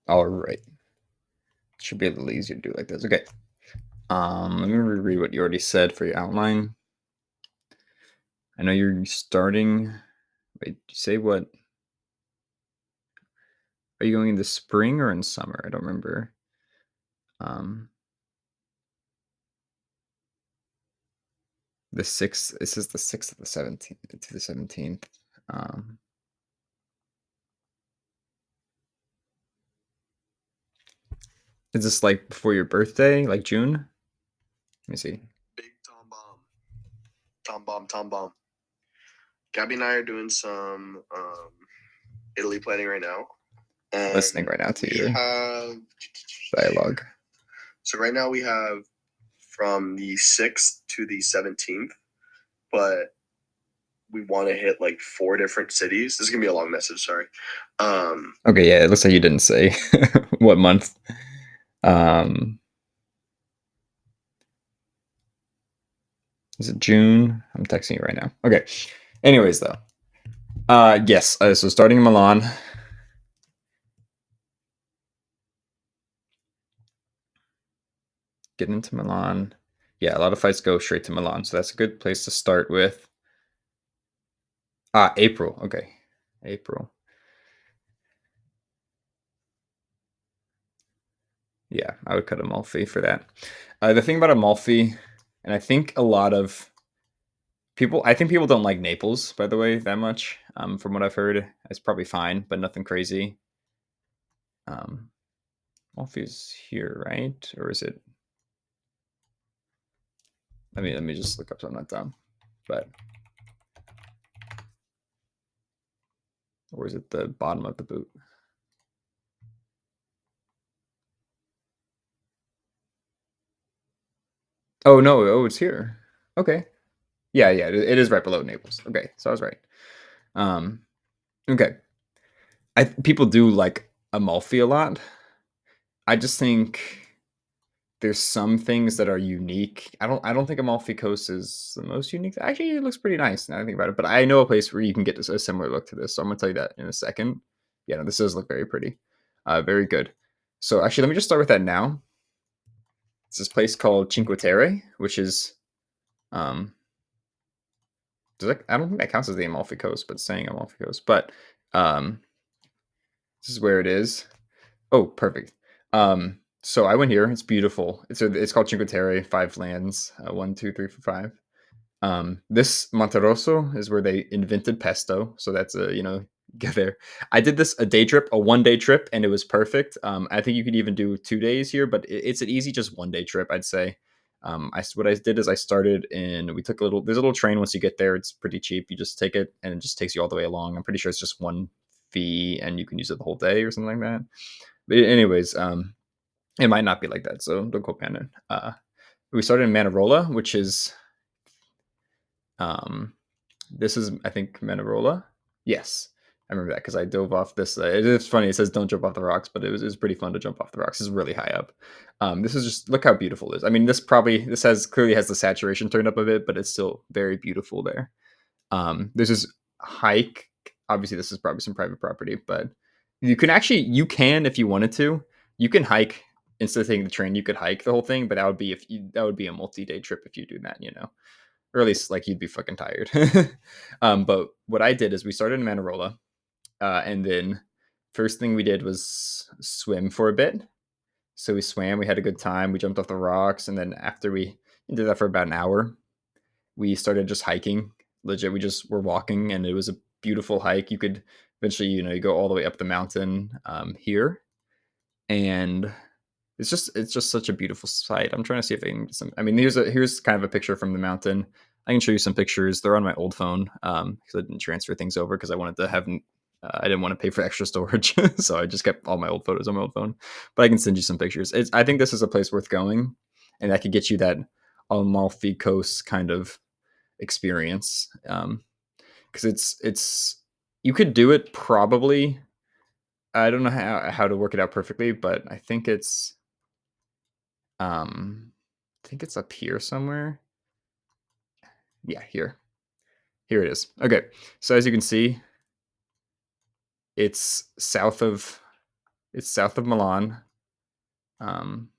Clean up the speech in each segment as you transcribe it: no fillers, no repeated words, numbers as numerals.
All right. Should be a little easier to do like this. Okay. Let me reread what you already said for your outline. I know you're starting. Wait, did you say what? Are you going in the spring or in summer? I don't remember. Um, the 6th. This is the 6th of the 17th to the 17th. Um, is this like before your birthday, like June? Let me see. Big Tom Bomb. Tom Bomb, Tom Bomb. Gabby and I are doing some Italy planning right now. I'm listening right now to We your have dialogue. so right now we have from the 6th to the 17th, but we want to hit like 4 different cities. This is gonna be a long message, sorry. Okay, yeah, it looks like you didn't say what month. Um, is it June? I'm texting you right now. Okay. Anyways, though. Yes. So starting in Milan. Getting into Milan. Yeah, a lot of fights go straight to Milan, so that's a good place to start with. April. Okay. April. Yeah, I would cut Amalfi for that. The thing about Amalfi, and I think a lot of people, I think people don't like Naples, by the way, that much. From what I've heard, it's probably fine, but nothing crazy. Um, Amalfi's here, right? Or is it? Let me just look up so I'm not dumb. But or is it the bottom of the boot? Oh no! Oh, it's here. Okay. Yeah, yeah, it is right below Naples. Okay, so I was right. Um, okay. People do like Amalfi a lot. I just think there's some things that are unique. I don't think Amalfi Coast is the most unique. Actually, it looks pretty nice now I think about it. But I know a place where you can get a similar look to this, so I'm gonna tell you that in a second. Yeah, no, this does look very pretty. Very good. So actually, let me just start with that now. It's this place called Cinque Terre, which is um, I don't think that counts as the Amalfi Coast, but saying Amalfi Coast. But um, this is where it is. Oh, perfect. So I went here. It's beautiful. It's called Cinque Terre, 5 lands. One, two, three, four, five. This Monterosso is where they invented pesto. So that's a get there. I did this a day trip, a 1 day trip, and it was perfect. I think you could even do 2 days here, but it's an easy just 1 day trip, I'd say. What I did is I started in. We took a little. There's a little train once you get there. It's pretty cheap. You just take it, and it just takes you all the way along. I'm pretty sure it's just one fee, and you can use it the whole day or something like that. But anyways, it might not be like that, so don't quote me on it. We started in Manarola, which is um, this is I think Manarola. Yes, I remember that because I dove off this. It is funny. It says don't jump off the rocks, but it was pretty fun to jump off the rocks. It's really high up. This is just look how beautiful it is. I mean, this has clearly has the saturation turned up a bit, but it's still very beautiful there. There's this hike. Obviously, this is probably some private property, but you can if you wanted to. You can hike instead of taking the train. You could hike the whole thing, but that would be a multi-day trip if you do that. Or at least like you'd be fucking tired. But what I did is we started in Manarola, and then first thing we did was swim for a bit. So we swam. We had a good time. We jumped off the rocks, and then after we did that for about an hour, we started just hiking. Legit, we just were walking, and it was a beautiful hike. You could eventually, you go all the way up the mountain here, and it's just such a beautiful sight. I'm trying to see if I can get some. I mean, here's kind of a picture from the mountain. I can show you some pictures. They're on my old phone because I didn't transfer things over because I wanted to have. I didn't want to pay for extra storage, so I just kept all my old photos on my old phone. But I can send you some pictures. I think this is a place worth going, and that could get you that Amalfi Coast kind of experience. Because it's you could do it probably. I don't know how to work it out perfectly, but I think it's up here somewhere. Yeah, here. Here it is. Okay. So as you can see, it's south of It's south of Milan. Um,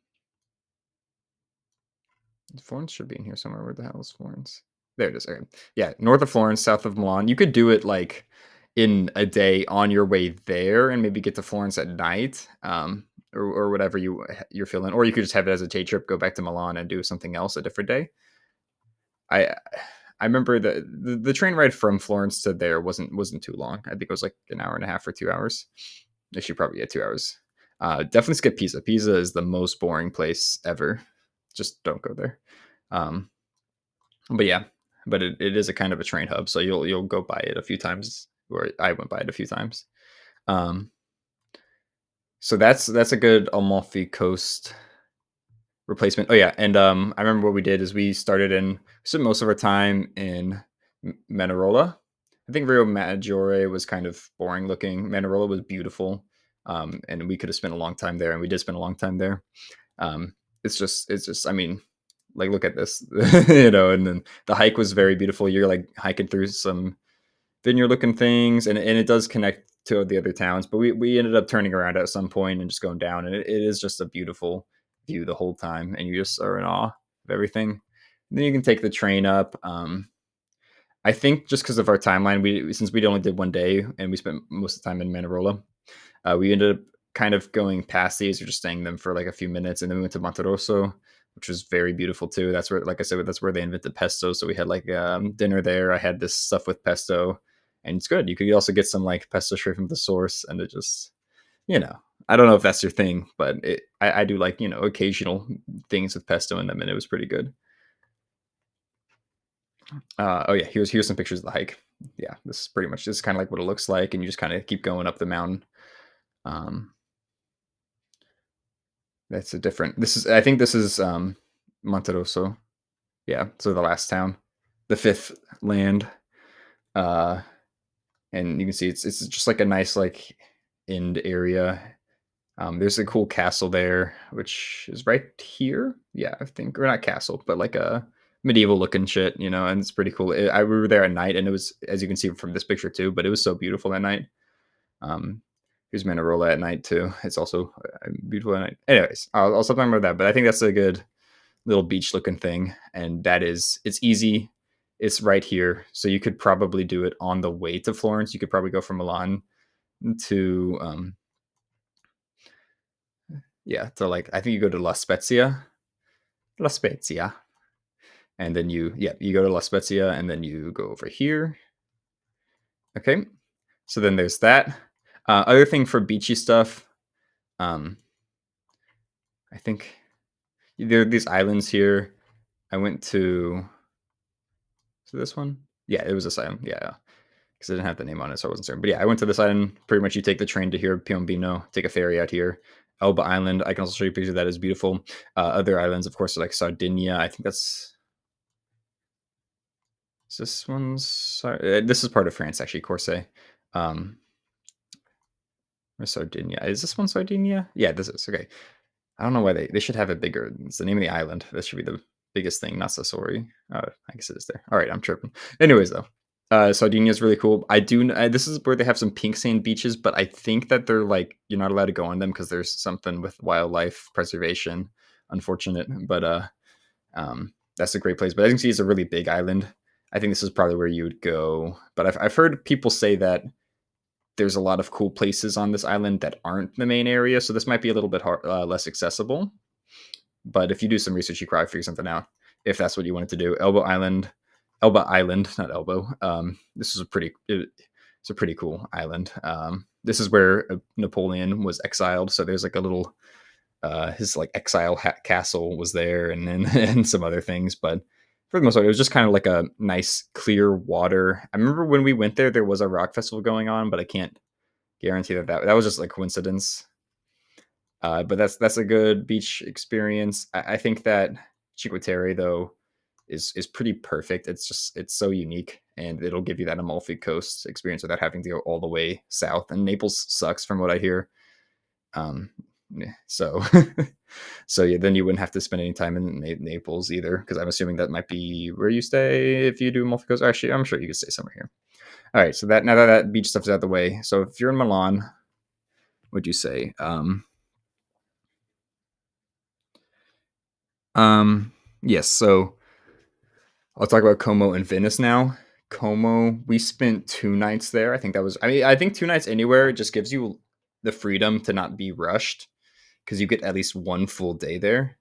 Florence should be in here somewhere. Where the hell is Florence? There it is. Okay. Yeah, north of Florence, south of Milan. You could do it like in a day on your way there, and maybe get to Florence at night, or whatever you're feeling. Or you could just have it as a day trip, go back to Milan, and do something else a different day. I I remember the train ride from Florence to there wasn't too long. I think it was like an hour and a half or 2 hours. Actually, probably 2 hours. Definitely skip Pisa. Pisa is the most boring place ever. Just don't go there. Um, but yeah, but it is a kind of a train hub, so you'll go by it a few times, or I went by it a few times. Um, so that's a good Amalfi Coast replacement. Oh yeah, and I remember what we did is we started in spent most of our time in Manarola. I think Rio Maggiore was kind of boring looking. Manarola was beautiful, and we could have spent a long time there, and we did spend a long time there. It's just. I mean, like look at this, and then the hike was very beautiful. You're like hiking through some vineyard looking things, and it does connect to the other towns. But we ended up turning around at some point and just going down, and it is just a beautiful view the whole time, and you just are in awe of everything. And then you can take the train up. I think just because of our timeline, since we only did one day and we spent most of the time in Manarola, we ended up kind of going past these or just staying them for like a few minutes, and then we went to Monterosso, which was very beautiful too. That's where, like I said, that's where they invented pesto. So we had like dinner there. I had this stuff with pesto, and it's good. You could also get some like pesto straight from the source, and it just, you know, I don't know if that's your thing, but I do like occasional things with pesto in them, and it was pretty good. Oh yeah, here's some pictures of the hike. Yeah, this is kind of like what it looks like, and you just kind of keep going up the mountain. Um, That's a different. This is. I think this is Monterosso. Yeah. So the last town, the fifth land. Uh, and you can see it's just like a nice like end area. There's a cool castle there, which is right here. Yeah, I think, or not castle, but like a medieval looking shit, and it's pretty cool. We were there at night, and it was, as you can see from this picture too, but it was so beautiful that night. Um, Here's Manarola at night too. It's also beautiful at night. Anyways, I'll stop talking about that. But I think that's a good little beach looking thing, and it's easy. It's right here, so you could probably do it on the way to Florence. You could probably go from Milan to yeah, to like, I think you go to La Spezia, and then you go to La Spezia, and then you go over here. Okay, so then there's that. Other thing for beachy stuff, um, I think there are these islands here. I went to this one. Yeah, it was this island. Yeah, because I didn't have the name on it, so I wasn't certain. But yeah, I went to this island. Pretty much, you take the train to here, Piombino, take a ferry out here. Elba Island. I can also show you pictures of that. Is beautiful. Other islands, of course, are like Sardinia. I think that's this one's. This is part of France, actually. Corse. Um, or Sardinia. Is this one Sardinia? Yeah, this is okay. I don't know why they should have it bigger. It's the name of the island. That should be the biggest thing. Not Sassori. I guess it is there. All right, I'm tripping. Anyways, though, Sardinia is really cool. This is where they have some pink sand beaches, but I think that they're like you're not allowed to go on them because there's something with wildlife preservation. Unfortunate, but that's a great place. But as you can see, it's a really big island. I think this is probably where you would go. But I've heard people say that there's a lot of cool places on this island that aren't the main area, so this might be a little bit less accessible. But if you do some research, you could probably figure something out if that's what you wanted to do. Elba Island, not Elbow. This is it's a pretty cool island. This is where Napoleon was exiled, so there's like a little his like exile castle was there, and then and some other things, but for the most part, it was just kind of like a nice clear water. I remember when we went there was a rock festival going on, but I can't guarantee that was just like coincidence. But that's a good beach experience. I think that Cinque Terre though is pretty perfect. It's so unique, and it'll give you that Amalfi Coast experience without having to go all the way south. And Naples sucks from what I hear. Um, so so yeah, then you wouldn't have to spend any time in Naples either, because I'm assuming that might be where you stay if you do Amalfi Coast. Actually, I'm sure you could stay somewhere here. All right, so that now that beach stuff is out of the way. So if you're in Milan, Would you say? Yes. So I'll talk about Como and Venice now. Como, we spent 2 nights there. I think that was. I mean, I think 2 nights anywhere just gives you the freedom to not be rushed because you get at least one full day there.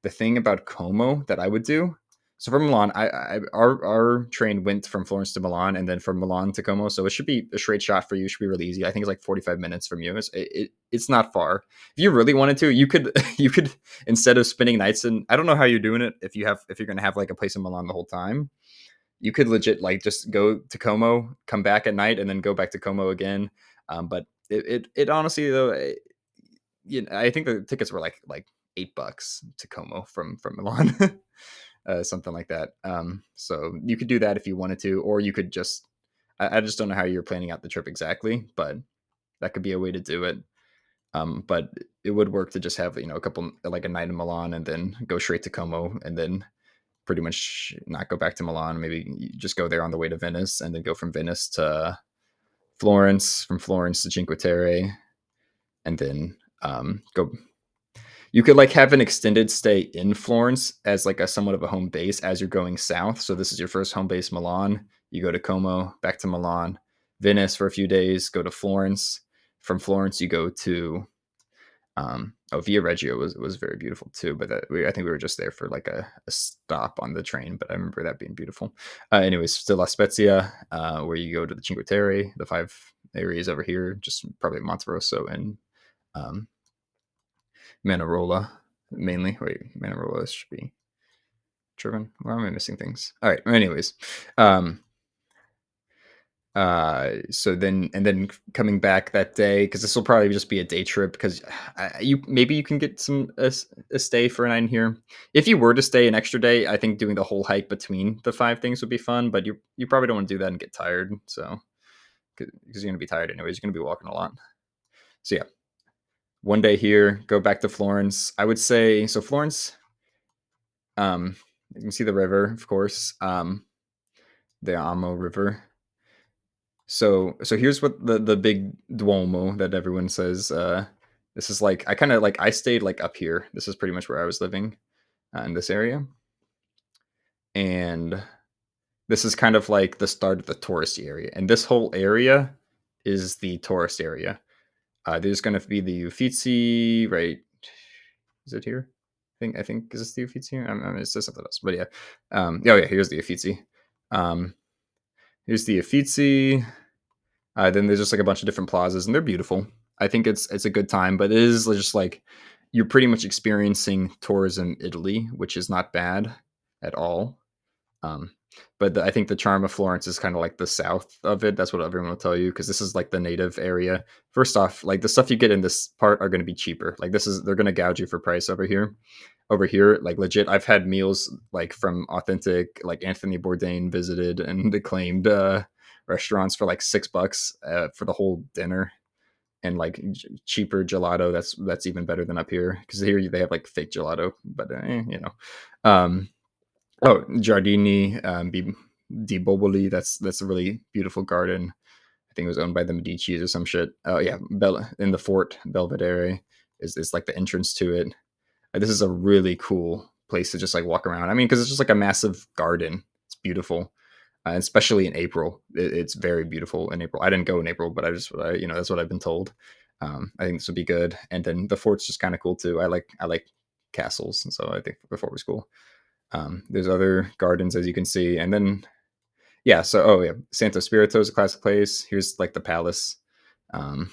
The thing about Como that I would do. So from Milan, our train went from Florence to Milan and then from Milan to Como. So it should be a straight shot for you. It should be really easy. I think it's like 45 minutes from you. It's not far. If you really wanted to, you could you could instead of spending nights in. I don't know how you're doing it if you're gonna have like a place in Milan the whole time. You could legit like just go to Como, come back at night, and then go back to Como again. But it honestly though, I think the tickets were like $8 to Como from Milan, something like that. So you could do that if you wanted to, or you could just. I just don't know how you're planning out the trip exactly, but that could be a way to do it. But it would work to just have a couple like a night in Milan and then go straight to Como and then pretty much not go back to Milan. Maybe you just go there on the way to Venice and then go from Venice to Florence, from Florence to Cinque Terre, and then go. You could like have an extended stay in Florence as like a somewhat of a home base as you're going south. So this is your first home base, Milan. You go to Como, back to Milan, Venice for a few days, go to Florence. From Florence, you go to Via Reggio was very beautiful too, but I think we were just there for like a stop on the train, but I remember that being beautiful. Anyways, still La Spezia, where you go to the Cinque Terre, the five areas over here, just probably Monterosso and um, Manarola mainly. Wait, Manarola should be driven. Why am I missing things? All right. Anyways, um, so then coming back that day because this will probably just be a day trip because you maybe you can get a stay for a night in here if you were to stay an extra day. I think doing the whole hike between the five things would be fun, but you probably don't want to do that and get tired, so because you're going to be tired anyways, you're going to be walking a lot. So yeah, one day here, go back to Florence. I would say so Florence, you can see the river, of course, the Amo River. So here's what the big Duomo that everyone says. This is like I kind of like I stayed like up here. This is pretty much where I was living in this area, and this is kind of like the start of the touristy area. And this whole area is the tourist area. There's going to be the Uffizi, right? Is it here? I think is this the Uffizi here? It says something else, but yeah. Oh yeah, here's the Uffizi. Um, here's the Uffizi. Then there's just like a bunch of different plazas, and they're beautiful. I think it's a good time, but it is just like you're pretty much experiencing tourism Italy, which is not bad at all. Um, but I think the charm of Florence is kind of like the south of it. That's what everyone will tell you because this is like the native area. First off, like the stuff you get in this part are going to be cheaper. Like they're going to gouge you for price over here. Over here, like legit, I've had meals like from authentic, like Anthony Bourdain visited and acclaimed restaurants for like $6 for the whole dinner, and like cheaper gelato. That's even better than up here because here they have like fake gelato, but Um, oh, Giardini di Boboli. That's a really beautiful garden. I think it was owned by the Medici's or some shit. Oh yeah, in the Fort Belvedere is like the entrance to it. This is a really cool place to just like walk around. I mean, because it's just like a massive garden. It's beautiful, especially in April. It's very beautiful in April. I didn't go in April, but that's what I've been told. I think this would be good. And then the fort's just kind of cool too. I like castles, and so I think the fort was cool. There's other gardens as you can see, and then yeah. So oh yeah, Santo Spirito is a classic place. Here's like the palace. Um,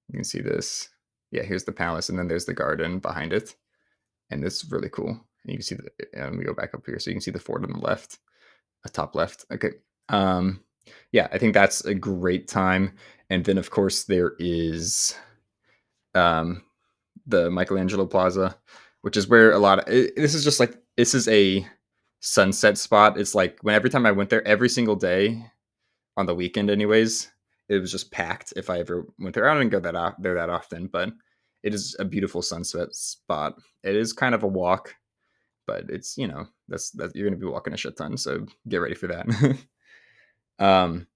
you can see this. Yeah, here's the palace, and then there's the garden behind it, and it's really cool. And you can see we go back up here, so you can see the fort on the left, top left. Okay. Um, yeah, I think that's a great time. And then of course there is um the Michelangelo Plaza, which is where a lot of this is just like this is a sunset spot. It's like when every time I went there, every single day on the weekend, anyways, it was just packed. If I ever went there, I don't go there that often, but it is a beautiful sunset spot. It is kind of a walk, but it's that you're gonna be walking a shit ton, so get ready for that. um,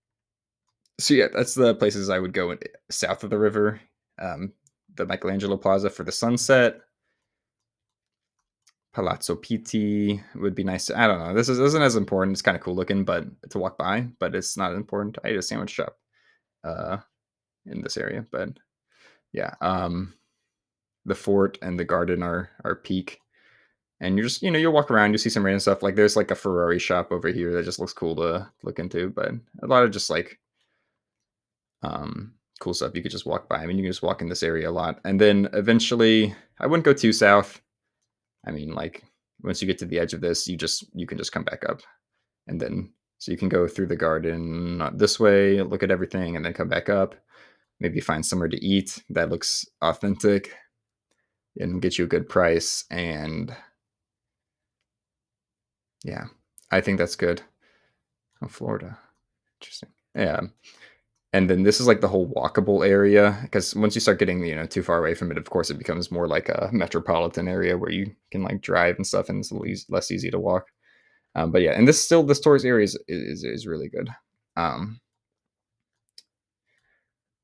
So yeah, that's the places I would go south of the river. Um, the Michelangelo Plaza for the sunset. Palazzo Pitti would be nice. I don't know. This isn't as important. It's kind of cool looking, but to walk by, but it's not important. I ate a sandwich shop uh, in this area, but yeah, the fort and the garden are peak. And you're just you'll walk around, you see some random stuff. Like there's like a Ferrari shop over here that just looks cool to look into, but a lot of just like cool stuff you could just walk by. I mean, you can just walk in this area a lot, and then eventually, I wouldn't go too south. I mean, like once you get to the edge of this, you can just come back up, and then so you can go through the garden this way, look at everything, and then come back up. Maybe find somewhere to eat that looks authentic and get you a good price. And yeah, I think that's good. Oh, Florida, interesting. Yeah, and then this is like the whole walkable area because once you start getting too far away from it, of course, it becomes more like a metropolitan area where you can like drive and stuff, and it's less easy to walk. But yeah, and this tourist area is really good. Um,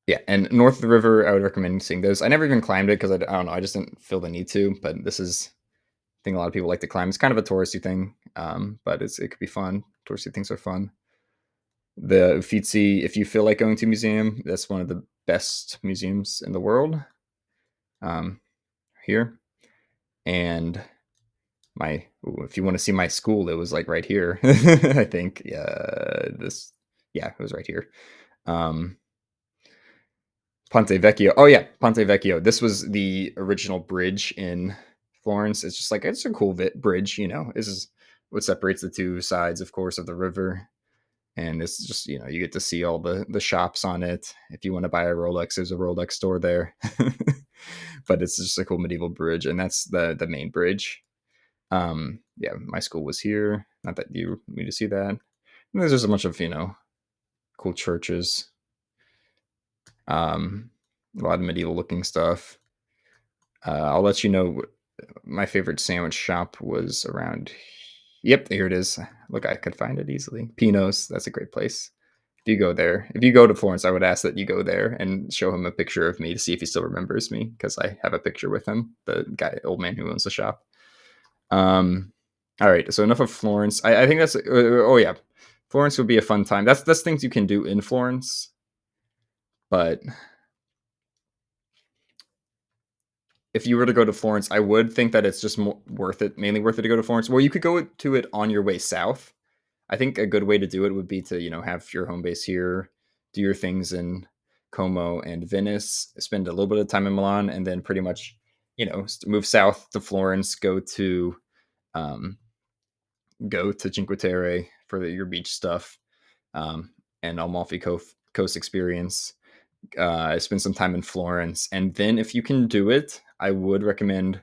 yeah, and north of the river, I would recommend seeing those. I never even climbed it because I don't know, I just didn't feel the need to. But this is I think a lot of people like to climb. It's kind of a touristy thing, but it could be fun. Touristy things are fun. The Uffizi, if you feel like going to a museum, that's one of the best museums in the world. Um, here and if you want to see my school, it was like right here. I think yeah, it was right here. Um, Ponte Vecchio. Oh yeah, Ponte Vecchio. This was the original bridge in Florence. It's just like it's a cool bridge. This is what separates the two sides, of course, of the river. And it's just you get to see all the shops on it. If you want to buy a Rolex, there's a Rolex store there. But it's just a cool medieval bridge, and that's the main bridge. Yeah, my school was here. Not that you need to see that. And there's just a bunch of cool churches. Um, a lot of medieval looking stuff. I'll let you know. My favorite sandwich shop was around. Yep, here it is. Look, I could find it easily. Pino's. That's a great place. If you go to Florence, I would ask that you go there and show him a picture of me to see if he still remembers me because I have a picture with him, the old man who owns the shop. All right, so enough of Florence. I think that's. Oh yeah, Florence would be a fun time. That's things you can do in Florence, but if you were to go to Florence, I would think that it's just more worth it, mainly worth it to go to Florence. Well, you could go to it on your way south. I think a good way to do it would be to, have your home base here, do your things in Como and Venice, spend a little bit of time in Milan, and then pretty much, move south to Florence, um, go to Cinque Terre for your beach stuff, and Amalfi Coast experience. Spend some time in Florence, and then if you can do it, I would recommend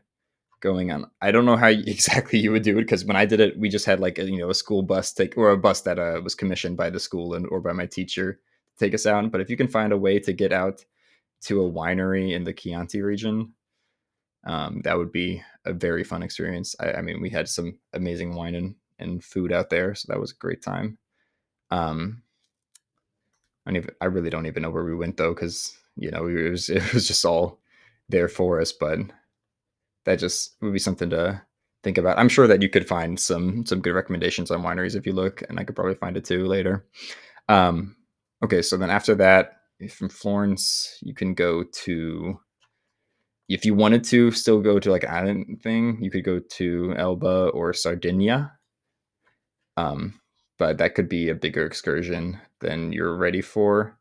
going on. I don't know how exactly you would do it because when I did it, we just had like a school bus take or a bus that was commissioned by the school and or by my teacher to take us out. But if you can find a way to get out to a winery in the Chianti region, that would be a very fun experience. I mean, we had some amazing wine and food out there, so that was a great time. Um, I really don't even know where we went though, because it was just all there for us. But that just would be something to think about. I'm sure that you could find some good recommendations on wineries if you look, and I could probably find it too later. Um, okay, so then after that, from Florence, you can go to if you wanted to still go to like an island thing, you could go to Elba or Sardinia. Um, but that could be a bigger excursion than you're ready for.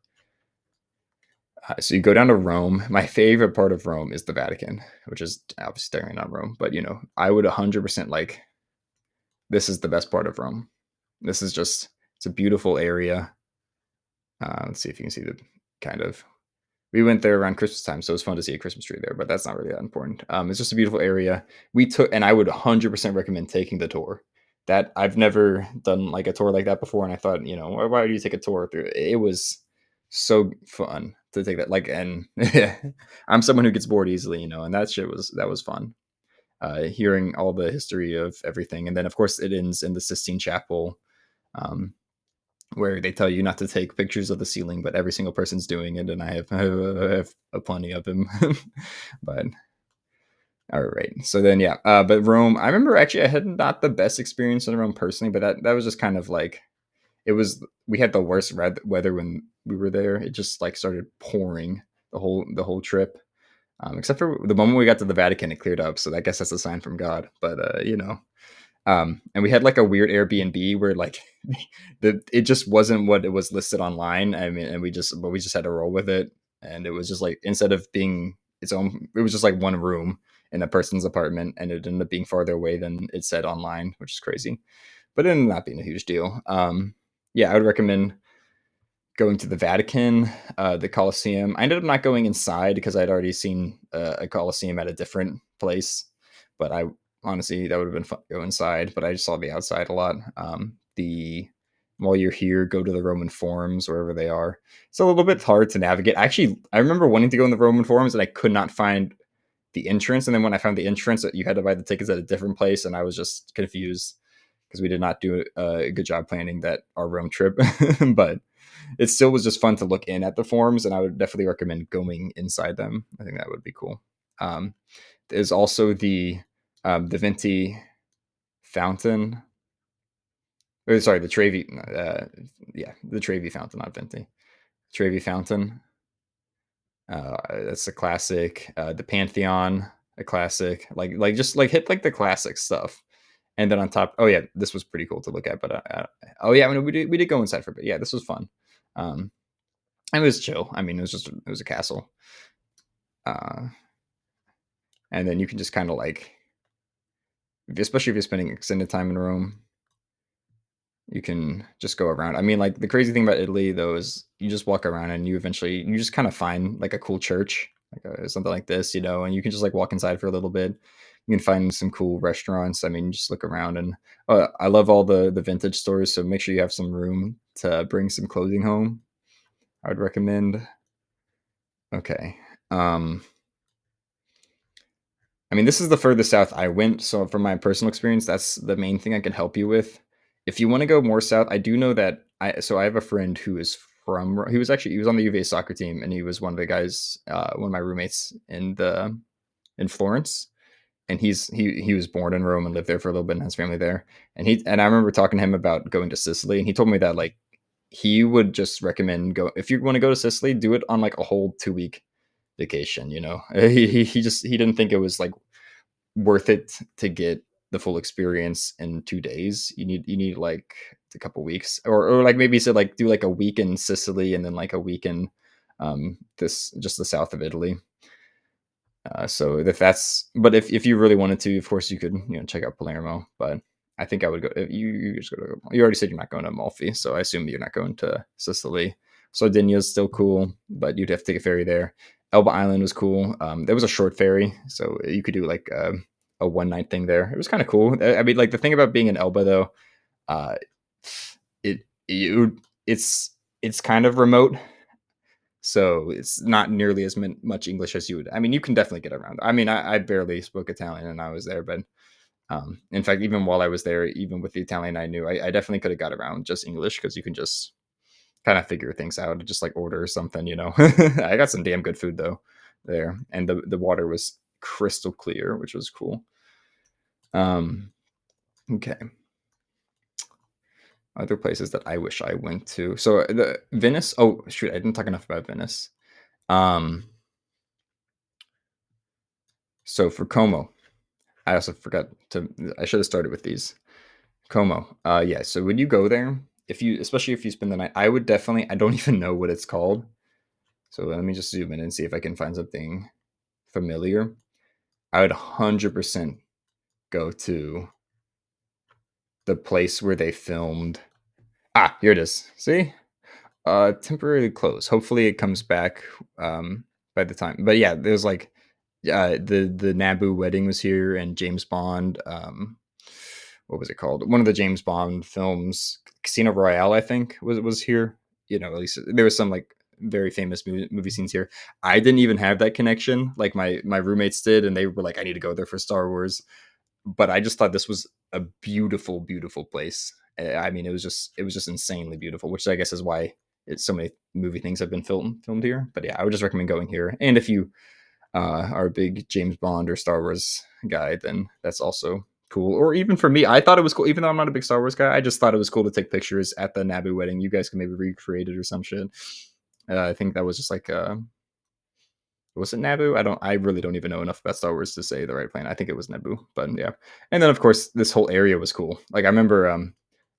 So you go down to Rome. My favorite part of Rome is the Vatican, which is obviously definitely not Rome, but I would 100% like this is the best part of Rome. This is just it's a beautiful area. Let's see if you can see the kind of we went there around Christmas time, so it was fun to see a Christmas tree there, but that's not really that important. It's just a beautiful area. We took, and I would 100% recommend taking the tour. That I've never done like a tour like that before, and I thought, why do you take a tour through? It was so fun to take that. Like, and I'm someone who gets bored easily, and that was fun. Hearing all the history of everything, and then of course it ends in the Sistine Chapel, um, where they tell you not to take pictures of the ceiling, but every single person's doing it, and I have a plenty of them. But all right, so then yeah, but Rome. I remember actually I had not the best experience in Rome personally, but that was just kind of like it was. We had the worst weather when we were there. It just like started pouring the whole trip. Except for the moment we got to the Vatican, it cleared up. So I guess that's a sign from God. But and we had like a weird Airbnb where like it just wasn't what it was listed online. I mean, and we just had to roll with it. And it was just like instead of being its own, it was just like one room in a person's apartment, and it ended up being farther away than it said online, which is crazy. But it ended up not being a huge deal. Yeah, I would recommend going to the Vatican, the Colosseum. I ended up not going inside because I'd already seen a Colosseum at a different place. But I honestly, that would have been fun to go inside. But I just saw the outside a lot. The While you're here, go to the Roman Forums wherever they are. It's a little bit hard to navigate. Actually, I remember wanting to go in the Roman Forums and I could not find the entrance. And then when I found the entrance, you had to buy the tickets at a different place, and I was just confused because we did not do a good job planning that our Rome trip. But it still was just fun to look in at the forums, and I would definitely recommend going inside them. I think that would be cool. Um, there's also the Venti fountain. Or, sorry, the Trevi. Yeah, the Trevi fountain, not Venti. Trevi fountain. That's a classic. The Pantheon, a classic. Like just like hit like the classic stuff. And then on top, oh yeah, this was pretty cool to look at. But oh yeah, I mean, we did go inside for a bit. Yeah, this was fun. Um, it was chill. I mean, it was a castle. Uh, and then you can just kind of like, especially if you're spending extended time in Rome, you can just go around. I mean, like the crazy thing about Italy though is you just walk around and you just kind of find like a cool church, like something like this, and you can just like walk inside for a little bit. You can find some cool restaurants. I mean, just look around, and I love all the vintage stores. So make sure you have some room to bring some clothing home. I would recommend. Okay. I mean, this is the furthest south I went, so from my personal experience, that's the main thing I can help you with. If you want to go more south, I do know that I have a friend who is from he was on the UVA soccer team, and he was one of the guys, one of my roommates in Florence, and he was born in Rome and lived there for a little bit and has family there. And I remember talking to him about going to Sicily, and he told me that like he would just recommend go if you want to go to Sicily, do it on like a whole 2 week vacation. He didn't think it was like worth it to get the full experience in 2 days. You need like a couple weeks, or like maybe so like do like a week in Sicily and then like a week in this just the south of Italy. So but if you really wanted to, of course you could check out Palermo. But I think I would go. If you just go to. You already said you're not going to Amalfi, so I assume you're not going to Sicily. Sardinia's still cool, but you'd have to take a ferry there. Elba Island was cool. There was a short ferry, so you could do like a 1 night thing there. It was kind of cool. I mean, like the thing about being in Elba though, uh, it you it's kind of remote, so it's not nearly as much English as you would. I mean, you can definitely get around. I mean, I barely spoke Italian and I was there, but in fact, even while I was there, even with the Italian I knew, I definitely could have got around just English because you can just kind of figure things out, just like order something. I got some damn good food though there, and the water was crystal clear, which was cool. Um, okay, other places that I wish I went to. So the Venice. Oh shoot, I didn't talk enough about Venice. Um, so for Como, I also forgot to. I should have started with these. Como. Yeah. So when you go there, especially if you spend the night, I would definitely. I don't even know what it's called. So let me just zoom in and see if I can find something familiar. I would 100% go to the place where they filmed. Ah, here it is. See, temporarily closed. Hopefully, it comes back by the time. But yeah, there's like the Naboo wedding was here, and James Bond. What was it called? One of the James Bond films, Casino Royale, I think was here. At least there was some like very famous movie scenes here. I didn't even have that connection, like my roommates did, and they were like, "I need to go there for Star Wars." But I just thought this was a beautiful, beautiful place. I mean, it was just insanely beautiful, which I guess is why it's so many movie things have been filmed here. But yeah, I would just recommend going here. And if you are a big James Bond or Star Wars guy, then that's also cool. Or even for me, I thought it was cool. Even though I'm not a big Star Wars guy, I just thought it was cool to take pictures at the Naboo wedding. You guys can maybe recreate it or some shit. I think that was just like was it Naboo? I really don't even know enough about Star Wars to say the right planet. I think it was Naboo, but yeah. And then of course this whole area was cool. Like I remember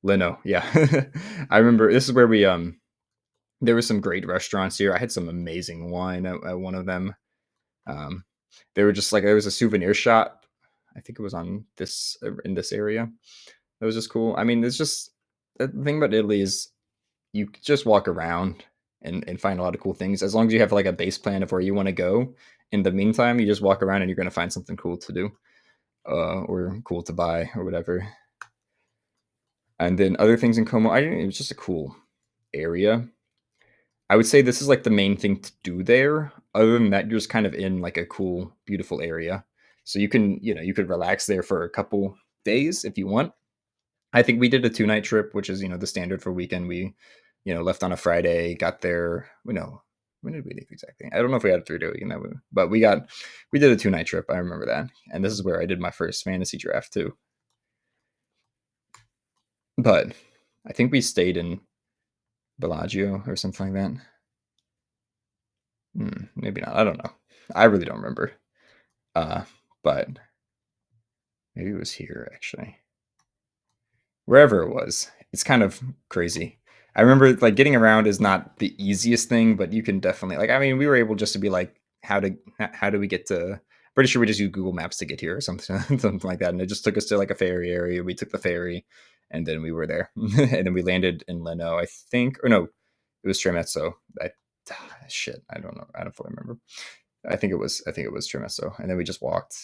Leno, yeah. I remember this is where we there were some great restaurants here. I had some amazing wine at one of them. Um, they were just like there was a souvenir shop. I think it was on this in this area. It was just cool. I mean, it's just the thing about Italy is you just walk around and find a lot of cool things as long as you have like a base plan of where you want to go. In the meantime, you just walk around and you're going to find something cool to do or cool to buy or whatever. And then other things in Como, it was just a cool area. I would say this is like the main thing to do there. Other than that, you're just kind of in like a cool, beautiful area. So you can, you could relax there for a couple days if you want. I think we did a 2-night trip, which is, the standard for weekend. We, left on a Friday, got there, when did we leave exactly? I don't know if we had a 3-day weekend, but we did a 2-night trip. I remember that. And this is where I did my first fantasy draft too. But I think we stayed in Bellagio or something like that. Maybe not. I don't know. I really don't remember. Uh, but maybe it was here actually. Wherever it was, it's kind of crazy. I remember like getting around is not the easiest thing, but you can definitely like. I mean, we were able just to be like, how do we get to? Pretty sure we just used Google Maps to get here or something, something like that, and it just took us to like a ferry area. We took the ferry, and then we were there, and then we landed in Leno, I think, or no, it was Tremezzo. Shit, I don't know. I don't fully remember. I think it was Tremezzo, and then we just walked.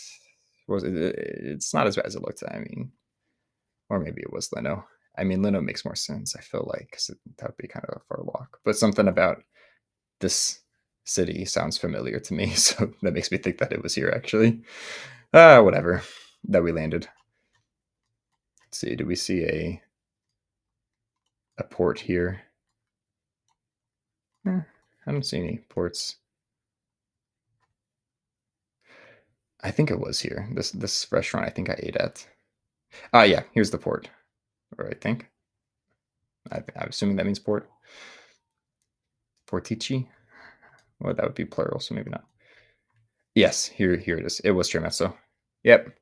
Was it? It's not as bad as it looked. I mean, or maybe it was Leno. I mean, Leno makes more sense. I feel like because that would be kind of a far walk. But something about this city sounds familiar to me, so that makes me think that it was here actually. Whatever. That we landed. Let's see. Do we see a port here? I don't see any ports. I think it was here. This restaurant I think I ate at. Yeah, here's the port. Or I think. I'm assuming that means port. Portici. Well, that would be plural, so maybe not. Yes, here it is. It was Tremezzo. Yep.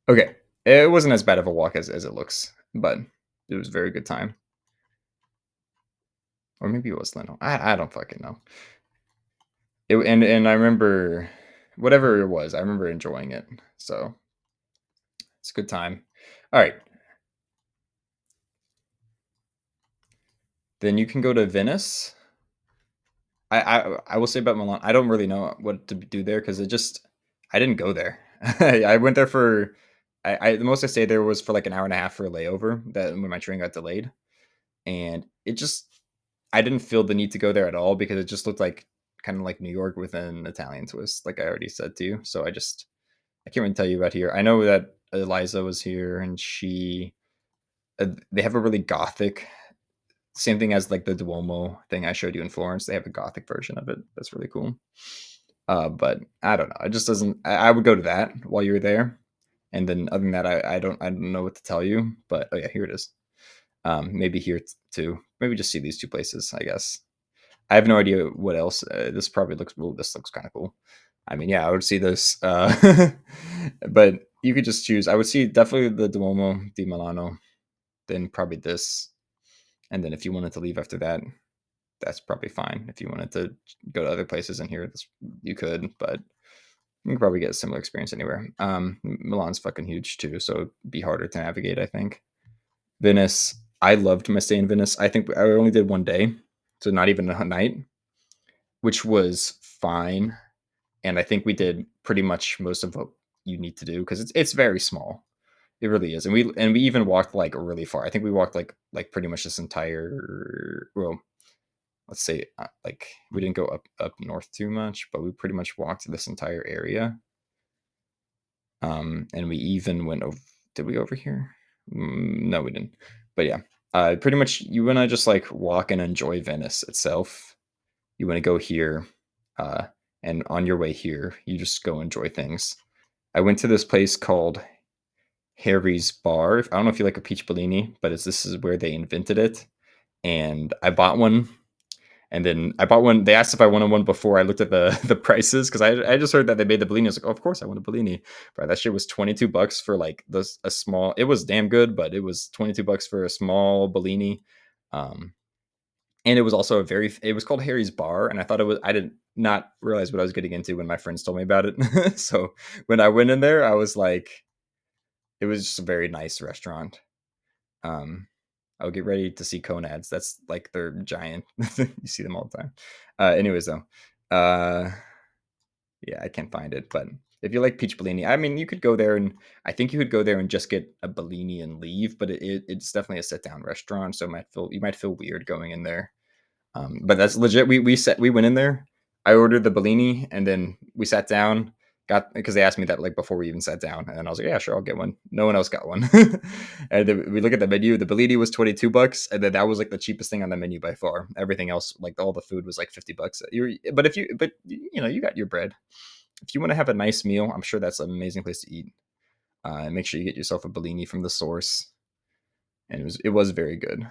Okay. It wasn't as bad of a walk as it looks, but it was a very good time. Or maybe it was Leno. I don't fucking know. And I remember whatever it was, I remember enjoying it. So it's a good time. All right. Then you can go to Venice. I will say about Milan, I don't really know what to do there because I didn't go there. I went there for the most I stayed there was for like an hour and a half for a layover that when my train got delayed. And it just I didn't feel the need to go there at all because it just looked like kind of like New York with an Italian twist, like I already said to you. So I can't really tell you about here. I know that Eliza was here and they have a really gothic same thing as like the Duomo thing I showed you in Florence. They have a gothic version of it. That's really cool. But I don't know. It just doesn't. I would go to that while you're there, and then other than that, I don't know what to tell you. But oh yeah, here it is. Maybe here too. Maybe just see these two places. I guess I have no idea what else. This probably looks. Well, this looks kind of cool. I mean, yeah, I would see this. But you could just choose. I would see definitely the Duomo di Milano. Then probably this, and then if you wanted to leave after that, that's probably fine. If you wanted to go to other places in here, you could, but you can probably get a similar experience anywhere. Milan's fucking huge too, so it'd be harder to navigate, I think. Venice, I loved my stay in Venice. I think I only did 1 day, so not even a night, which was fine. And I think we did pretty much most of what you need to do because it's very small. It really is, and we even walked like really far. I think we walked like pretty much this entire well, let's say like we didn't go up north too much, but we pretty much walked this entire area. And we even went over. Did we over here? No, we didn't. But yeah, pretty much you wanna just, like, walk and enjoy Venice itself. You wanna go here, uh, and on your way here, you just go enjoy things. I went to this place called Harry's Bar. I don't know if you like a peach Bellini, but this is where they invented it, and I bought one. And then I bought one. They asked if I wanted one before I looked at the the prices because I just heard that they made the Bellini. I was like, oh, of course I want a Bellini. But that shit was $22 for like this a small. It was damn good, but it was $22 for a small Bellini. Um, and it was also a very. It was called Harry's Bar, and I thought it was. I did not realize what I was getting into when my friends told me about it. So when I went in there, I was like, it was just a very nice restaurant. Um, I'll get ready to see conads. That's like they're giant. You see them all the time. Anyways, though, uh, yeah, I can't find it. But if you like peach Bellini, I mean, you could go there and I think you could go there and just get a Bellini and leave. But it's definitely a sit down restaurant, so you might feel weird going in there. But that's legit. We went in there. I ordered the Bellini, and then we sat down. Got because they asked me that like before we even sat down, and I was like, yeah, sure, I'll get one. No one else got one. And then we look at the menu. The Bellini was $22, and then that was like the cheapest thing on the menu by far. Everything else, like all the food, was like $50. But you know, you got your bread. If you want to have a nice meal, I'm sure that's an amazing place to eat. And make sure you get yourself a Bellini from the source, and it was very good.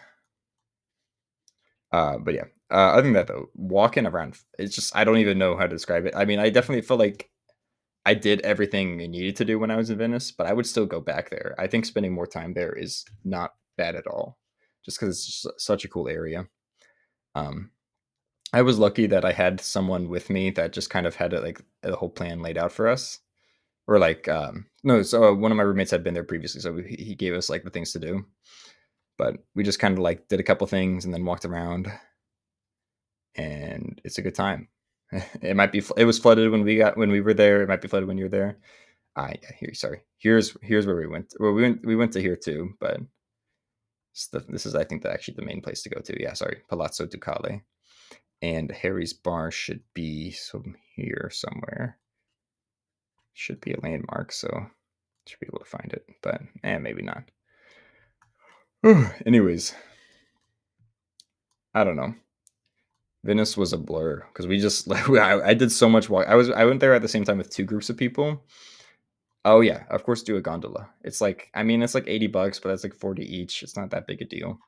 But yeah, other than that though, walking around, it's just I don't even know how to describe it. I mean, I definitely feel like I did everything I needed to do when I was in Venice, but I would still go back there. I think spending more time there is not bad at all, just because it's just such a cool area. Um, I was lucky that I had someone with me that just kind of had it like the whole plan laid out for us, or like no, so one of my roommates had been there previously, so he gave us like the things to do, but we just kind of like did a couple things and then walked around and it's a good time. It was flooded when we were there. It might be flooded when you were there. Yeah, here, sorry. Here's where we went. Well, we went to here too, but this is I think actually the main place to go to. Yeah, sorry, Palazzo Ducale and Harry's Bar should be some here somewhere. Should be a landmark, so should be able to find it, but maybe not. Anyways, I don't know. Venice was a blur because we just like I did so much walk. I went there at the same time with two groups of people. Oh yeah, of course do a gondola. It's like I mean it's like $80, but that's like 40 each. It's not that big a deal.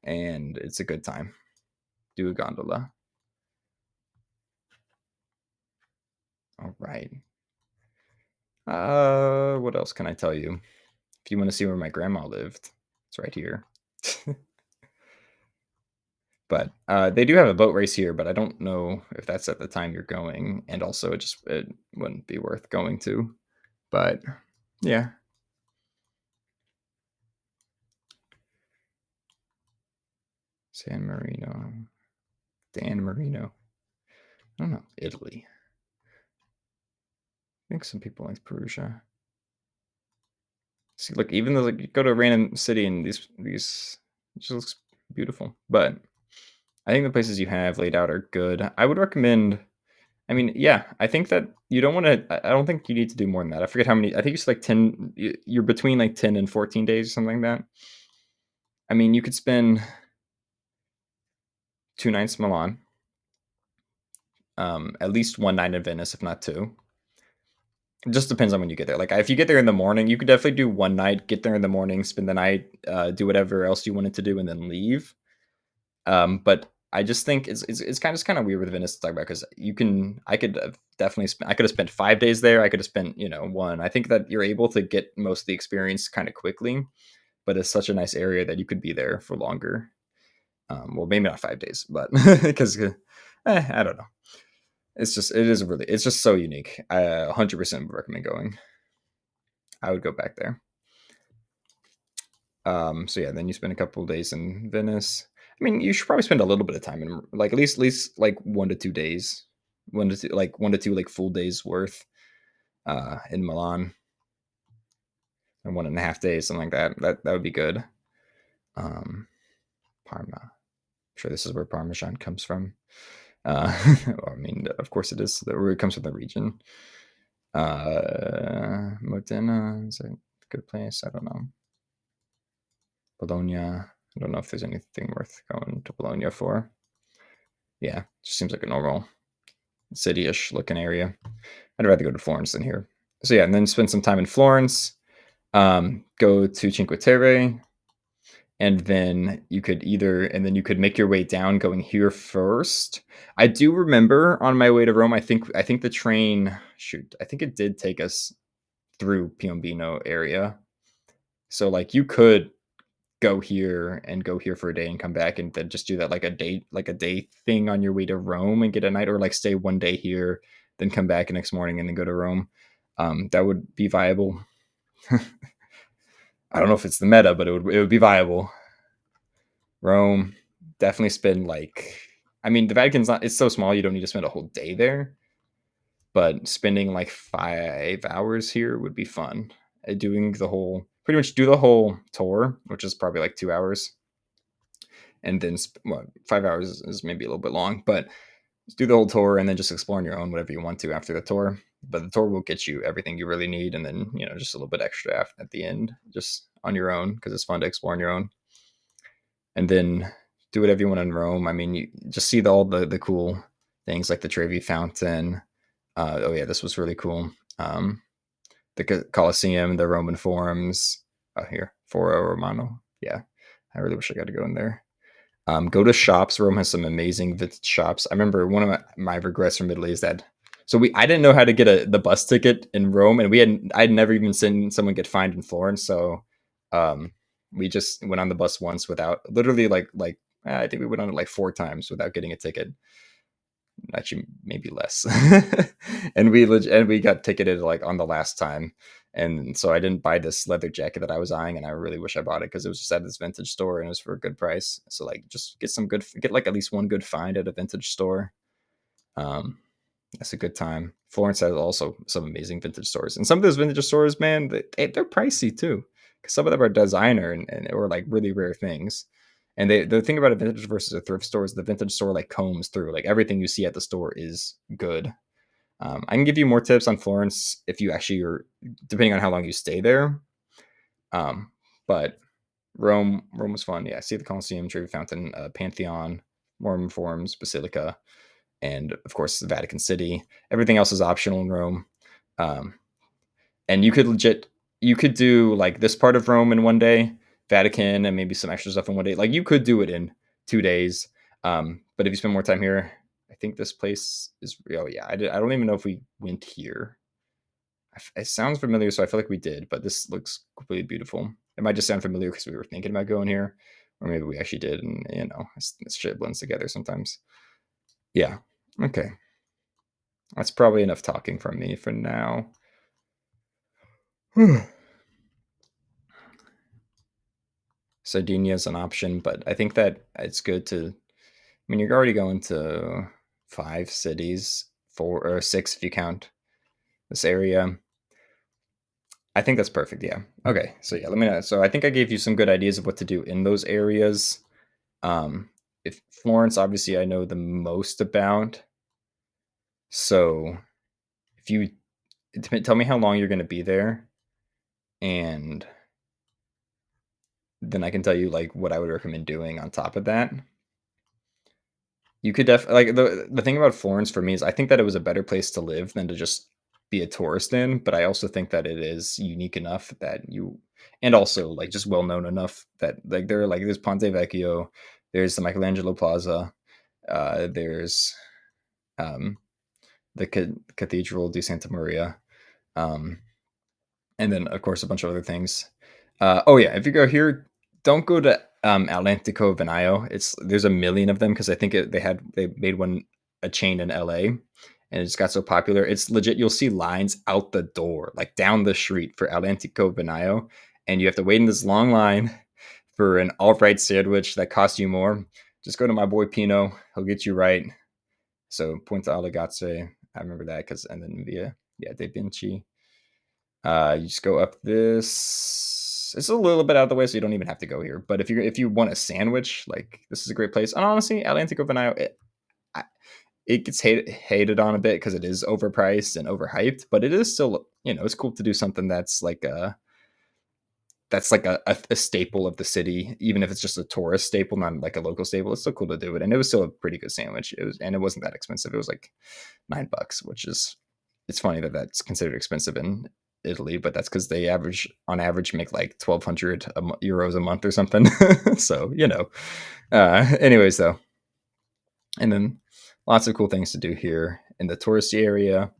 And it's a good time. Do a gondola. All right. What else can I tell you? If you want to see where my grandma lived, it's right here. But they do have a boat race here, but I don't know if that's at the time you're going. And also, it wouldn't be worth going to. But yeah, San Marino, Dan Marino. I don't know, Italy. I think some people like Perugia. See, look, even though like you go to a random city and these it just looks beautiful. But I think the places you have laid out are good. I would recommend. I mean, yeah, I think that you don't want to. I don't think you need to do more than that. I forget how many. I think it's like 10. You're between like 10 and 14 days, or something like that. I mean, you could spend 2 nights in Milan, at least one night in Venice, if not two. It just depends on when you get there. Like if you get there in the morning, you could definitely do one night. Get there in the morning, spend the night, do whatever else you wanted to do, and then leave. But I just think it's kind of weird with Venice to talk about because I could have definitely I could have spent 5 days there. I could have spent one. I think that you're able to get most of the experience kind of quickly, but it's such a nice area that you could be there for longer. Well, maybe not 5 days, but because I don't know. It's just so unique. I 100% would recommend going. I would go back there. So yeah, then you spend a couple of days in Venice. I mean, you should probably spend a little bit of time in like at least like 1 to 2 days, 1 to 2 like full days worth in Milan, and 1.5 days, something like that. That would be good. Parma. I'm sure this is where Parmesan comes from. Well, I mean, of course it is. Where it comes from the region. Modena is a good place. I don't know. Bologna. I don't know if there's anything worth going to Bologna for. Yeah, just seems like a normal city-ish looking area. I'd rather go to Florence than here. So yeah, and then spend some time in Florence. Go to Cinque Terre, and then you could make your way down going here first. I do remember on my way to Rome, I think the train, shoot, I think it did take us through Piombino area. So like you could go here and go here for a day and come back and then just do that like a day thing on your way to Rome and get a night, or like stay one day here, then come back the next morning and then go to Rome. That would be viable. I don't know if it's the meta, but it would be viable. Rome, definitely spend like, I mean, the Vatican's not, it's so small you don't need to spend a whole day there, but spending like 5 hours here would be fun. Doing the whole, pretty much do the whole tour, which is probably like 2 hours, and then 5 hours is maybe a little bit long, but just do the whole tour and then just explore on your own whatever you want to after the tour. But the tour will get you everything you really need, and then just a little bit extra at the end, just on your own, because it's fun to explore on your own. And then do whatever you want in Rome. I mean, you just see all the cool things like the Trevi Fountain. Oh yeah, this was really cool. The Colosseum, the Roman Forums. Oh, here, Foro Romano. Yeah, I really wish I got to go in there. Go to shops. Rome has some amazing vintage shops. I remember one of my regrets from Italy is that, I didn't know how to get the bus ticket in Rome, and I'd never even seen someone get fined in Florence. So um, we just went on the bus once without, literally, I think we went on it like 4 times without getting a ticket. Actually, maybe less. And we got ticketed like on the last time, and so I didn't buy this leather jacket that I was eyeing, and I really wish I bought it because it was just at this vintage store and it was for a good price. So like, just get like at least one good find at a vintage store. Um, that's a good time. Florence has also some amazing vintage stores, and some of those vintage stores, man, they're pricey too, because some of them are designer and or like really rare things. And the thing about a vintage versus a thrift store is the vintage store like combs through, like everything you see at the store is good. I can give you more tips on Florence if you actually are, depending on how long you stay there. Um, but Rome was fun. Yeah, see the Colosseum, Trevi Fountain, Pantheon, Roman Forums, Basilica, and of course the Vatican City. Everything else is optional in Rome. Um, and you could do like this part of Rome in one day, Vatican, and maybe some extra stuff in one day. Like you could do it in 2 days. But if you spend more time here, I think this place is. Oh yeah, I don't even know if we went here. It sounds familiar, so I feel like we did. But this looks completely beautiful. It might just sound familiar because we were thinking about going here, or maybe we actually did, and this shit blends together sometimes. Yeah. Okay. That's probably enough talking from me for now. Sardinia is an option, but I think that it's good to. I mean, you're already going to 5 cities, 4 or 6 if you count this area. I think that's perfect. Yeah. Okay. So yeah, let me know. So I think I gave you some good ideas of what to do in those areas. Um, if Florence, obviously, I know the most about. So if you tell me how long you're going to be there, and then I can tell you like what I would recommend doing on top of that. You could like the thing about Florence for me is I think that it was a better place to live than to just be a tourist in, but I also think that it is unique enough that you, and also like just well known enough that like there's Ponte Vecchio, there's the Michelangelo Plaza, there's um the Cathedral di Santa Maria, um and then of course a bunch of other things. Oh yeah, if you go here, don't go to Atlantico Venaio. There's a million of them because I think they made one, a chain in LA, and it just got so popular. It's legit. You'll see lines out the door, like down the street for Atlantico Venaio, and you have to wait in this long line for an all-right sandwich that costs you more. Just go to my boy Pino. He'll get you right. So Punta Allegazze, I remember that and then via De Vinci. You just go up this. It's a little bit out of the way, so you don't even have to go here. But if you want a sandwich, like this is a great place. And honestly, Atlantico Venaio, it gets hated on a bit because it is overpriced and overhyped. But it is still, it's cool to do something that's like that's like a staple of the city, even if it's just a tourist staple, not like a local staple. It's still cool to do it, and it was still a pretty good sandwich. It wasn't that expensive. It was like $9, which is it's funny that that's considered expensive in Italy, but that's because they average on average make like 1,200 euros a month or something. So anyways though, and then lots of cool things to do here in the touristy area.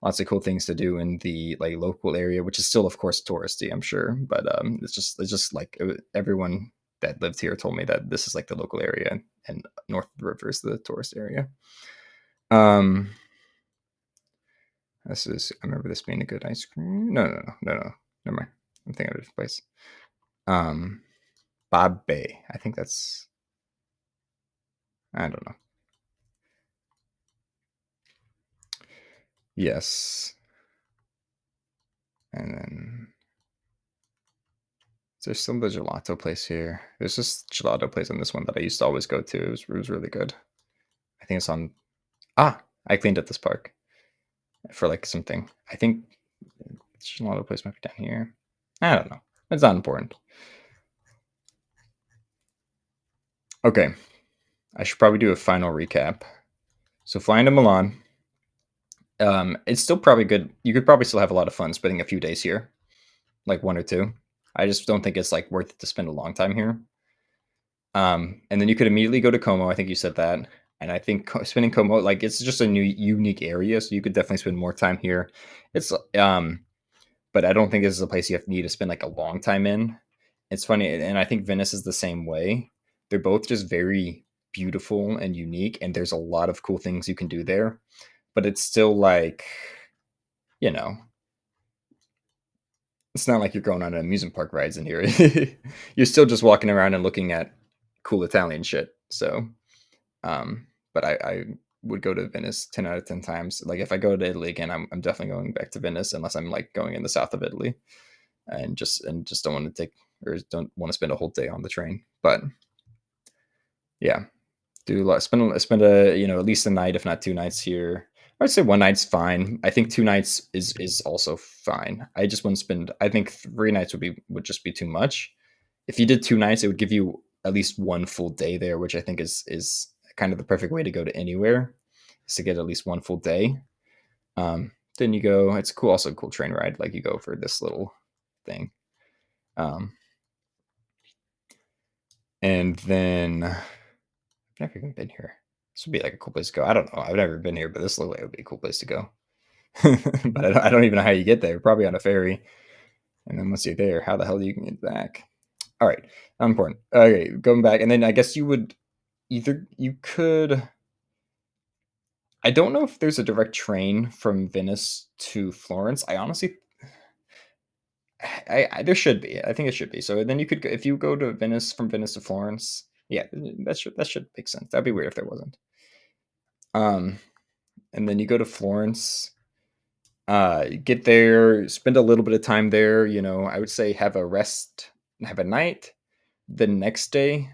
Lots of cool things to do in the like local area, which is still, of course, touristy, I'm sure. But it's just like everyone that lived here told me that this is like the local area, and north of the river is the tourist area. Um, this is I remember this being a good ice cream. No. Never mind. I'm thinking of a different place. Um, Bob Bay. I think that's I don't know. Yes, and then there's some the gelato place here. There's this gelato place on this one that I used to always go to. It was really good. I think it's on. I cleaned up this park for like something. I think gelato place might be down here. I don't know. It's not important. Okay, I should probably do a final recap. So flying to Milan, it's still probably good. You could probably still have a lot of fun spending a few days here, like one or two. I just don't think it's like worth it to spend a long time here. And then you could immediately go to Como. I think you said that, and I think spending Como like it's just a new unique area, so you could definitely spend more time here. It's but I don't think this is a place you have need to spend like a long time in. It's funny, and I think Venice is the same way. They're both just very beautiful and unique, and there's a lot of cool things you can do there. But it's still like, you know, it's not like you're going on an amusement park rides in here. You're still just walking around and looking at cool Italian shit. So, but I would go to Venice 10 out of 10 times. Like if I go to Italy again, I'm definitely going back to Venice unless I'm like going in the south of Italy and just don't want to take or don't want to spend a whole day on the train. But yeah, do a lot. Spend a at least a night, if not 2 nights here. I'd say one night's fine. I think 2 nights is also fine. I just wouldn't spend. I think 3 nights would just be too much. If you did 2 nights, it would give you at least one full day there, which I think is kind of the perfect way to go to anywhere, is to get at least one full day. Then you go. It's cool, also a cool train ride. Like you go for this little thing. Um, and then I've never even been here. This would be like a cool place to go. I don't know. I've never been here, but this looks like it would be a cool place to go. But I don't even know how you get there. Probably on a ferry. And then once you're there, how the hell do you get back? All right, not important. Okay, going back, and then I guess you could. I don't know if there's a direct train from Venice to Florence. I honestly, there should be. I think it should be. So then you could, if you go to Venice from Venice to Florence, yeah, that should make sense. That'd be weird if there wasn't. Um, and then you go to Florence. Get there, spend a little bit of time there. I would say have a rest, have a night. The next day,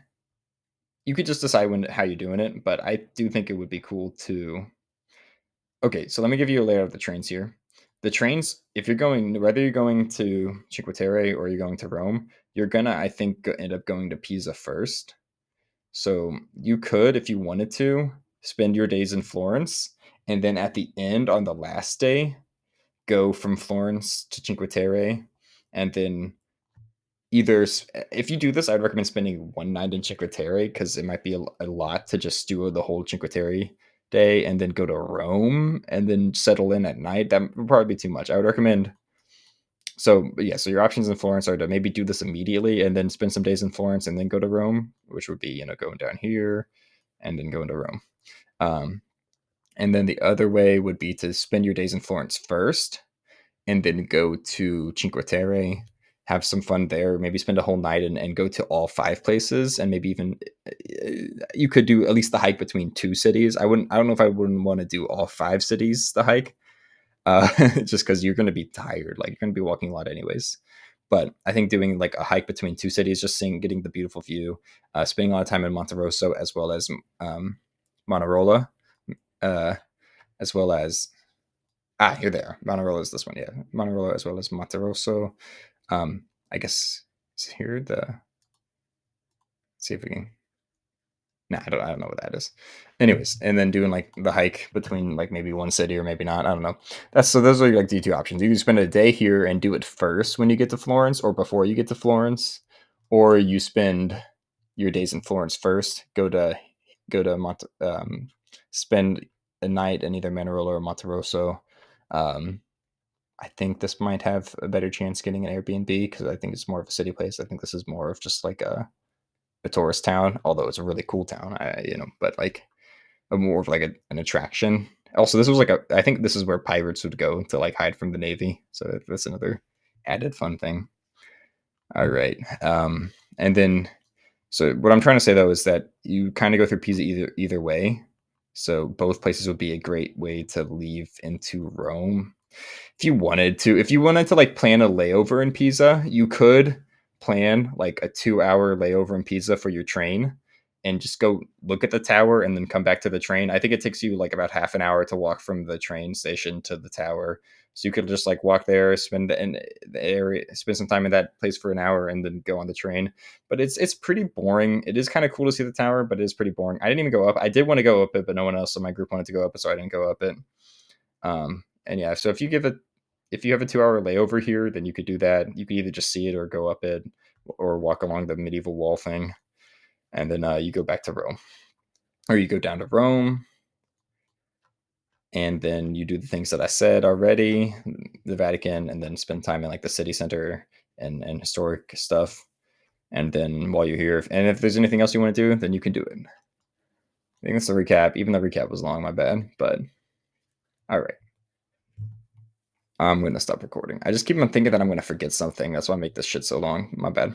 you could just decide how you're doing it. But I do think it would be cool to. Okay, so let me give you a layout of the trains here. The trains, if you're going, whether you're going to Cinque Terre or you're going to Rome, you're gonna, I think, end up going to Pisa first. So you could, if you wanted to, spend your days in Florence, and then at the end, on the last day, go from Florence to Cinque Terre, and then if you do this, I'd recommend spending one night in Cinque Terre because it might be a lot to just do the whole Cinque Terre day and then go to Rome and then settle in at night. That would probably be too much. I would recommend. So yeah, so your options in Florence are to maybe do this immediately and then spend some days in Florence and then go to Rome, which would be going down here and then going to Rome. Um, and then the other way would be to spend your days in Florence first and then go to Cinque Terre, have some fun there, maybe spend a whole night and go to all five places, and maybe even you could do at least the hike between two cities. I don't know if I wouldn't want to do all five cities the hike, uh, just because you're going to be tired. Like you're going to be walking a lot anyways. But I think doing like a hike between two cities, just getting the beautiful view, spending a lot of time in Monte Rosso as well as Monarola, uh, as well as you're there. Monarola is this one, yeah. Monarola as well as Monte Rosso. I guess Is here the see if we can. Nah, I don't know what that is. Anyways, and then doing like the hike between like maybe one city or maybe not. I don't know. That's so those are like the two options. You can spend a day here and do it first when you get to Florence or before you get to Florence, or you spend your days in Florence first, go to spend a night in either Manarola or Monterosso. Um, I think this might have a better chance getting an Airbnb because I think it's more of a city place. I think this is more of just like a tourist town, although it's a really cool town. But like a more of like an attraction. Also, this was like I think this is where pirates would go to like hide from the navy. So that's another added fun thing. All right, and then so what I'm trying to say though is that you kind of go through Pisa either way. So both places would be a great way to leave into Rome if you wanted to like plan a layover in Pisa, you could plan like a 2-hour layover in Pisa for your train and just go look at the tower and then come back to the train. I think it takes you like about half an hour to walk from the train station to the tower. So you could just like walk there, spend some time in that place for an hour, and then go on the train. But it's pretty boring. It is kind of cool to see the tower, but it is pretty boring. I didn't even go up. I did want to go up it, but no one else in my group wanted to go up it, so I didn't go up it. And yeah, so if you have a 2-hour layover here, then you could do that. You could either just see it or go up it or walk along the medieval wall thing. And then you go back to Rome. Or you go down to Rome and then you do the things that I said already, the Vatican, and then spend time in like the city center and historic stuff. And then while you're here, and if there's anything else you want to do, then you can do it. I think that's the recap. Even the recap was long, my bad. But all right. I'm gonna stop recording. I just keep on thinking that I'm gonna forget something. That's why I make this shit so long. My bad.